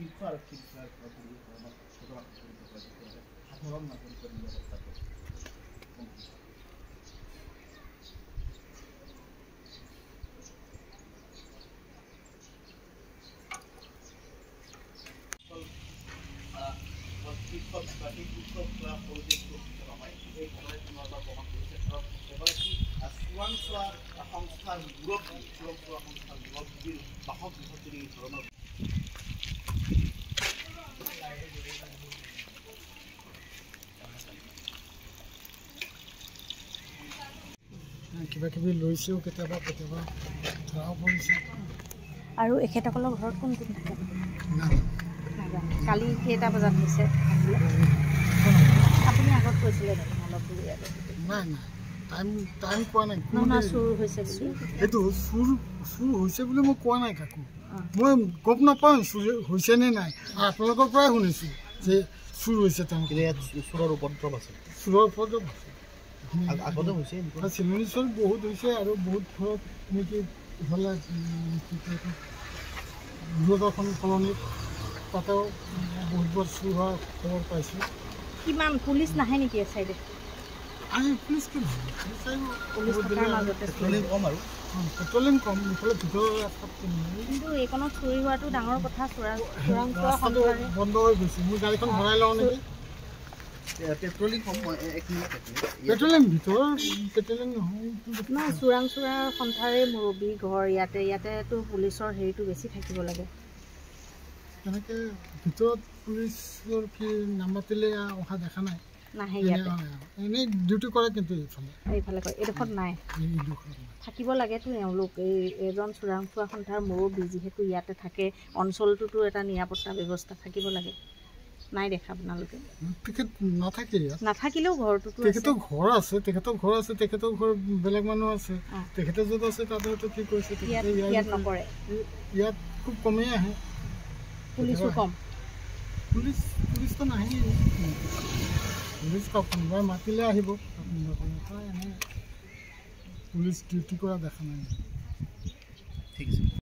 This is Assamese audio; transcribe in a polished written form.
শীৰ্ষ আৰক্ষী বিষয়ক সাধাৰণ নাগৰিকেৰ নিৰাপত্তা সংস্থাৰ মুৰব্বীৰ বাসগৃহত এই ধৰনেৰ কিবা কিবি লৈছেও কেতিয়াবা কেতিয়াবা ধৰাও পৰিছে। আৰু এখেতসকলৰ ঘৰত কোন কোন থাকে? কালি কেইটা বজাত হৈছে? আপুনি আগত কৈছিলে দেখোন অলপ দূৰ ইয়াত। নাই নাই টাইম কোৱা নাই। চুৰ হৈছে বুলি সেইটো চুৰ হৈছে বুলি মই কোৱা নাই কাকো। মই গম নাপাওঁ চুৰ হৈছে নে নাই। আপোনালোকৰ পৰাই শুনিছোঁ যে চুৰ হৈছে। চোৰৰ উপদ্ৰৱ আছে। চোৰৰ উপদ্ৰৱ আছে। আগতে হৈছে চিলনিচল বহুত হৈছে আৰু বহুত ঘৰত নেকি ইফালে দূৰদৰ্শন কলনীত তাতেও বহুত চুৰ হোৱাৰ খবৰ পাইছোঁ। কিমান পুলিচ নাহে নেকি চাইডে? পুলিচ কি পেট্ৰলিং কম ইফালে ভিতৰৰ ৰাস্তাত কিন্তু এইকণত চুৰি হোৱাটো ডাঙৰ কথা। বন্ধ হৈ গৈছে। মোৰ গাড়ীখন ভৰাই লওঁ নেকি? পেট্ৰলিং কম পেট্ৰলিং ভিতৰৰ পেট্ৰলিং নহয়। চোৰাংচোৱা সন্থাৰে মুৰব্বী ঘৰ ইয়াতেতো পুলিচৰ হেৰিটো বেছি থাকিব লাগে। তেনেকৈ ভিতৰত পুলিচৰ কি নামাতিলে অহা দেখা নাই। নাহে ইয়াতে এনেই ডিউটি কৰে কিন্তু এইফালে কৰে। এইডোখৰত নাই। থাকিব লাগেতো এওঁলোক এজন চোৰাংচোৱা সন্থাৰ মুৰব্বী যিহেতু ইয়াতে থাকে অঞ্চলটোতো এটা নিৰাপত্তা ব্যৱস্থা থাকিব লাগে। নাই দেখা আপোনালোকে? তেখেত নাথাকে। নাথাকিলেও ঘৰটোতো তেখেতৰ ঘৰ আছে। তেখেতৰ ঘৰ বেলেগ মানুহ আছে। তেখেতে য'ত আছে তাতে কি কৰিছে ইয়াত নকৰে। ইয়াত খুব কমেই আহে। পুলিচো কম। পুলিচটো নাহে। পুলিচ কোনোবাই মাতিলে আহিব। পুলিচ ডিউটি কৰা দেখা নাই। ঠিক আছে।